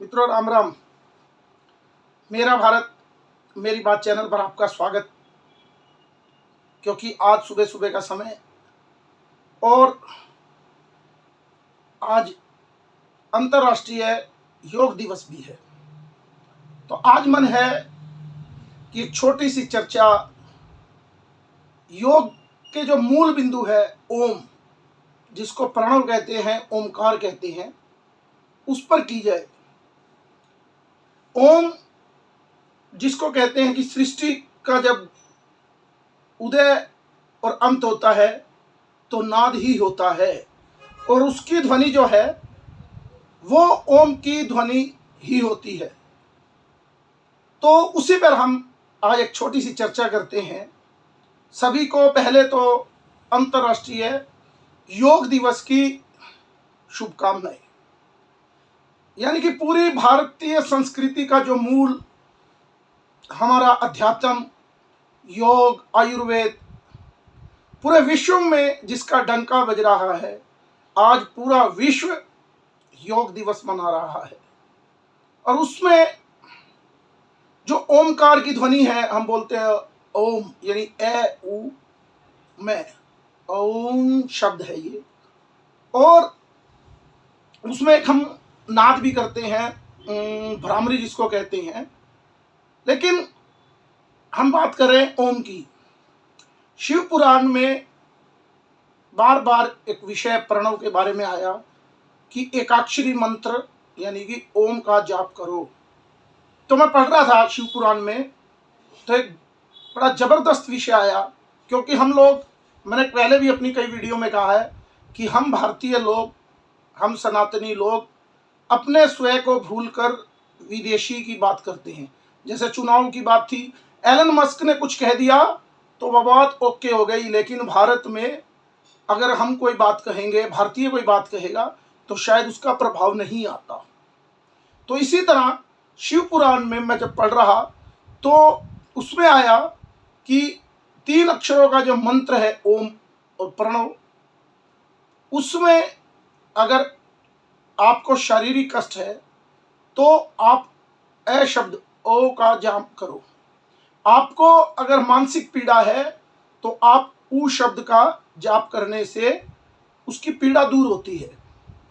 मित्रों राम राम। मेरा भारत मेरी बात चैनल पर आपका स्वागत। क्योंकि आज सुबह सुबह का समय और आज अंतर्राष्ट्रीय योग दिवस भी है, तो आज मन है कि एक छोटी सी चर्चा योग के जो मूल बिंदु है ओम, जिसको प्रणव कहते हैं, ओमकार कहते हैं, उस पर की जाए। ओम जिसको कहते हैं कि सृष्टि का जब उदय और अंत होता है तो नाद ही होता है, और उसकी ध्वनि जो है वो ओम की ध्वनि ही होती है। तो उसी पर हम आज एक छोटी सी चर्चा करते हैं। सभी को पहले तो अंतर्राष्ट्रीय योग दिवस की शुभकामनाएं। यानी कि पूरी भारतीय संस्कृति का जो मूल हमारा अध्यात्म, योग, आयुर्वेद, पूरे विश्व में जिसका डंका बज रहा है, आज पूरा विश्व योग दिवस मना रहा है। और उसमें जो ओमकार की ध्वनि है, हम बोलते हैं ओम, यानी ए उ में ओम शब्द है ये, और उसमें एक हम नाद भी करते हैं, भ्रामरी जिसको कहते हैं। लेकिन हम बात करें ओम की, शिव पुराण में बार बार एक विषय प्रणव के बारे में आया कि एकाक्षरी मंत्र यानी कि ओम का जाप करो। तो मैं पढ़ रहा था शिव पुराण में, तो एक बड़ा जबरदस्त विषय आया। क्योंकि हम लोग, मैंने पहले भी अपनी कई वीडियो में कहा है कि हम भारतीय लोग, हम सनातनी लोग अपने स्वयं को भूलकर विदेशी की बात करते हैं। जैसे चुनाव की बात थी, एलन मस्क ने कुछ कह दिया तो वह बात ओके हो गई, लेकिन भारत में अगर हम कोई बात कहेंगे, भारतीय कोई बात कहेगा, तो शायद उसका प्रभाव नहीं आता। तो इसी तरह शिव पुराण में मैं जब पढ़ रहा तो उसमें आया कि 3 अक्षरों का जो मंत्र है ओम और प्रणव, उसमें अगर आपको शारीरिक कष्ट है तो आप ए शब्द ओ का जाप करो। आपको अगर मानसिक पीड़ा है तो आप ऊ शब्द का जाप करने से उसकी पीड़ा दूर होती है।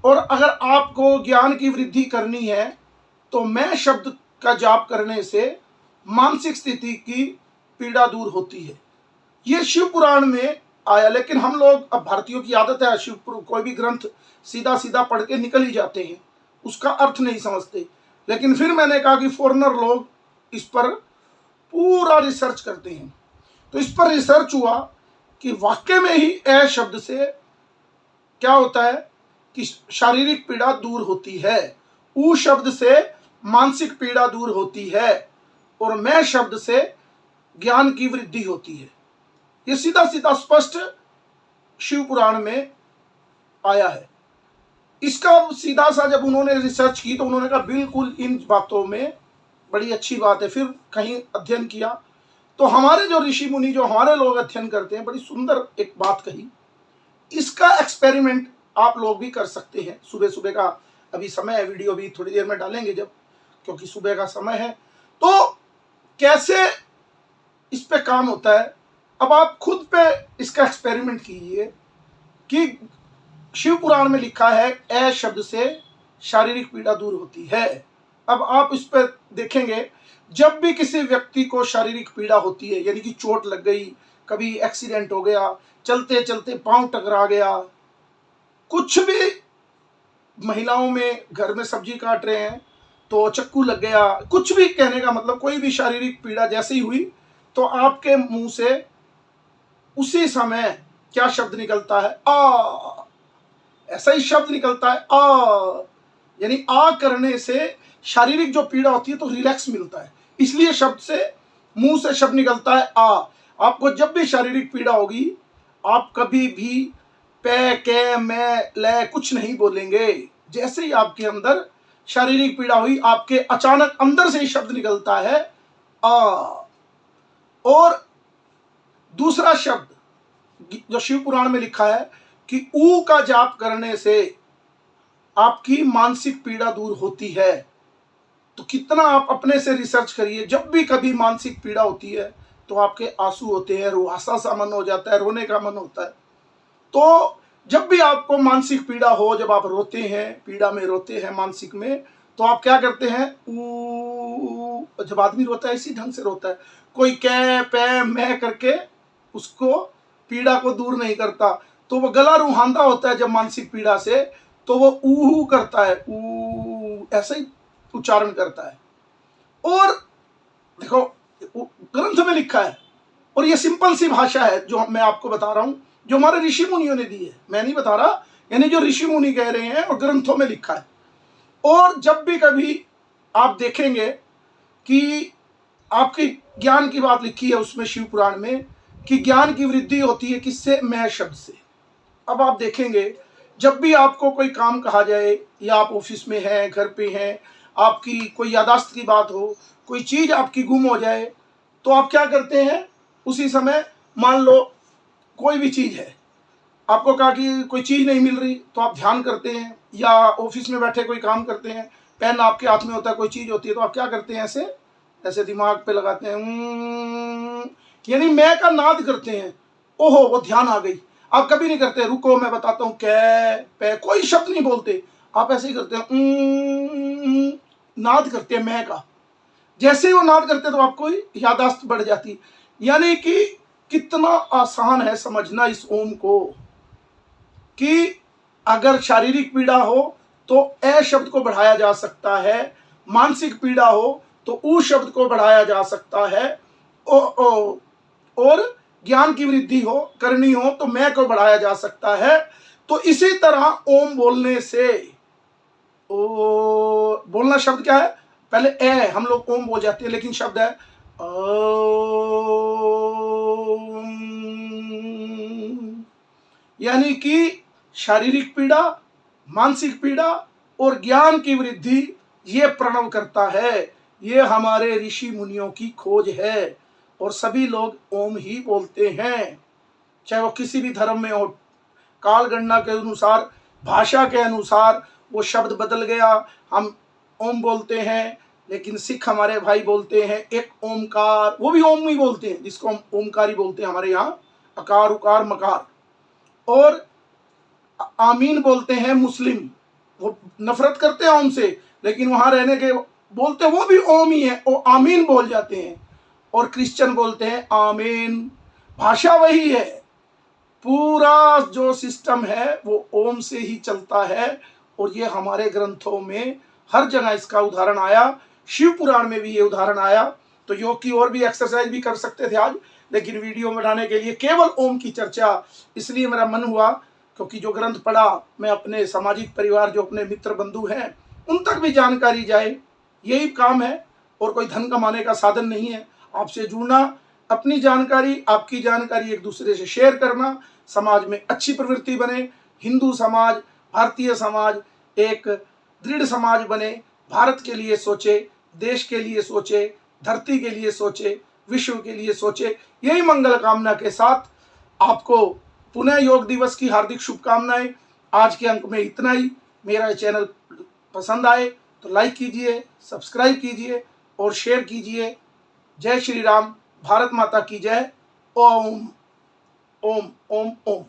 और अगर आपको ज्ञान की वृद्धि करनी है तो मैं शब्द का जाप करने से मानसिक स्थिति की पीड़ा दूर होती है। ये शिव पुराण में आया। लेकिन हम लोग, अब भारतीयों की आदत है, शिव कोई भी ग्रंथ सीधा सीधा पढ़ के निकल ही जाते हैं, उसका अर्थ नहीं समझते। लेकिन फिर मैंने कहा कि फॉरेनर लोग इस पर पूरा रिसर्च करते हैं। तो इस पर रिसर्च हुआ कि वाकई में ही ए शब्द से क्या होता है कि शारीरिक पीड़ा दूर होती है, ऊ शब्द से मानसिक पीड़ा दूर होती है, और मैं शब्द से ज्ञान की वृद्धि होती है। ये सीधा सीधा स्पष्ट शिव पुराण में आया है। इसका सीधा सा जब उन्होंने रिसर्च की तो उन्होंने कहा बिल्कुल इन बातों में बड़ी अच्छी बात है। फिर कहीं अध्ययन किया तो हमारे जो ऋषि मुनि, जो हमारे लोग अध्ययन करते हैं, बड़ी सुंदर एक बात कही। इसका एक्सपेरिमेंट आप लोग भी कर सकते हैं। सुबह सुबह का अभी समय है, वीडियो भी थोड़ी देर में डालेंगे जब, क्योंकि सुबह का समय है। तो कैसे इस पे काम होता है, अब आप खुद पे इसका एक्सपेरिमेंट कीजिए। कि शिव पुराण में लिखा है ए शब्द से शारीरिक पीड़ा दूर होती है। अब आप इस पर देखेंगे, जब भी किसी व्यक्ति को शारीरिक पीड़ा होती है, यानी कि चोट लग गई, कभी एक्सीडेंट हो गया, चलते चलते पांव टकरा गया, कुछ भी, महिलाओं में घर में सब्जी काट रहे हैं तो चक्कू लग गया, कुछ भी, कहने का मतलब कोई भी शारीरिक पीड़ा जैसे ही हुई तो आपके मुंह से उसी समय क्या शब्द निकलता है? आ। ऐसा ही शब्द निकलता है, आ। यानी आ करने से शारीरिक जो पीड़ा होती है तो रिलैक्स मिलता है, इसलिए शब्द से, मुंह से शब्द निकलता है आ। आपको जब भी शारीरिक पीड़ा होगी, आप कभी भी पे, के, मैं, ले कुछ नहीं बोलेंगे। जैसे ही आपके अंदर शारीरिक पीड़ा हुई, आपके अचानक अंदर से ही शब्द निकलता है आ। और दूसरा शब्द जो शिव पुराण में लिखा है कि ऊ का जाप करने से आपकी मानसिक पीड़ा दूर होती है। तो कितना आप अपने से रिसर्च करिए। जब भी कभी मानसिक पीड़ा होती है तो आपके आंसू होते हैं, रुआसा सा मन हो जाता है, रोने का मन होता है। तो जब भी आपको मानसिक पीड़ा हो, जब आप रोते हैं, पीड़ा में रोते हैं मानसिक में, तो आप क्या करते हैं, जब आदमी रोता है इसी ढंग से रोता है, कोई कै पै मैं करके उसको पीड़ा को दूर नहीं करता। तो वो गला रुहांदा होता है जब मानसिक पीड़ा से, तो वो ऊहू करता है, ऊ ऐसा ही उच्चारण करता है। और देखो ग्रंथ में लिखा है, और ये सिंपल सी भाषा है जो मैं आपको बता रहा हूं, जो हमारे ऋषि मुनियों ने दी है, मैं नहीं बता रहा, यानी जो ऋषि मुनि कह रहे हैं और ग्रंथों में लिखा है। और जब भी कभी आप देखेंगे कि आपकी ज्ञान की बात लिखी है उसमें शिव पुराण में, कि ज्ञान की वृद्धि होती है किससे, मैं शब्द से। अब आप देखेंगे जब भी आपको कोई काम कहा जाए, या आप ऑफिस में हैं, घर पे हैं, आपकी कोई यादाश्त की बात हो, कोई चीज आपकी गुम हो जाए, तो आप क्या करते हैं, उसी समय मान लो कोई भी चीज है, आपको कहा कि कोई चीज नहीं मिल रही, तो आप ध्यान करते हैं, या ऑफिस में बैठे कोई काम करते हैं, पेन आपके हाथ में होता है, कोई चीज होती है, तो आप क्या करते हैं, ऐसे ऐसे दिमाग पे लगाते हैं, यानी मैं का नाद करते हैं। ओहो वो ध्यान आ गई। आप कभी नहीं करते, रुको मैं बताता हूँ, कै पे, कोई शब्द नहीं बोलते, आप ऐसे ही करते हैं, नाद करते हैं मैं का। जैसे ही वो नाद करते तो आपको यादाश्त बढ़ जाती। यानी कि कितना आसान है समझना इस ओम को, कि अगर शारीरिक पीड़ा हो तो ए शब्द को बढ़ाया जा सकता है, मानसिक पीड़ा हो तो ऊ शब्द को बढ़ाया जा सकता है, और ज्ञान की वृद्धि हो करनी हो तो मैं को बढ़ाया जा सकता है। तो इसी तरह ओम बोलने से, बोलना शब्द क्या है, पहले ए हम लोग ओम बोल जाते हैं, लेकिन शब्द है ओम। यानी कि शारीरिक पीड़ा, मानसिक पीड़ा और ज्ञान की वृद्धि ये प्रणव करता है। ये हमारे ऋषि मुनियों की खोज है, और सभी लोग ओम ही बोलते हैं, चाहे वो किसी भी धर्म में हो। काल गणना के अनुसार, भाषा के अनुसार वो शब्द बदल गया, हम ओम बोलते हैं, लेकिन सिख हमारे भाई बोलते हैं एक ओमकार, वो भी ओम ही बोलते हैं, जिसको हम ओमकार ही बोलते हैं हमारे यहाँ, अकार उकार मकार। और आमीन बोलते हैं मुस्लिम, वो नफरत करते हैं ओम से, लेकिन वहां रहने के बोलते वो भी ओम ही है, वो आमीन बोल जाते हैं। और क्रिश्चियन बोलते हैं आमीन, भाषा वही है, पूरा जो सिस्टम है वो ओम से ही चलता है। और ये हमारे ग्रंथों में हर जगह इसका उदाहरण आया, शिव पुराण में भी ये उदाहरण आया। तो योग की और भी एक्सरसाइज भी कर सकते थे आज, लेकिन वीडियो में बनाने के लिए केवल ओम की चर्चा, इसलिए मेरा मन हुआ, क्योंकि जो ग्रंथ पढ़ा मैं अपने सामाजिक परिवार, जो अपने मित्र बंधु हैं, उन तक भी जानकारी जाए, यही काम है। और कोई धन कमाने का साधन नहीं है, आपसे जुड़ना, अपनी जानकारी, आपकी जानकारी एक दूसरे से शेयर करना, समाज में अच्छी प्रवृत्ति बने, हिंदू समाज, भारतीय समाज एक दृढ़ समाज बने, भारत के लिए सोचे, देश के लिए सोचे, धरती के लिए सोचे, विश्व के लिए सोचे। यही मंगल कामना के साथ आपको पुनः योग दिवस की हार्दिक शुभकामनाएं। आज के अंक में इतना ही। मेरा चैनल पसंद आए तो लाइक कीजिए, सब्सक्राइब कीजिए और शेयर कीजिए। जय श्री राम, भारत माता की जय। ओम ओम ओम ओम।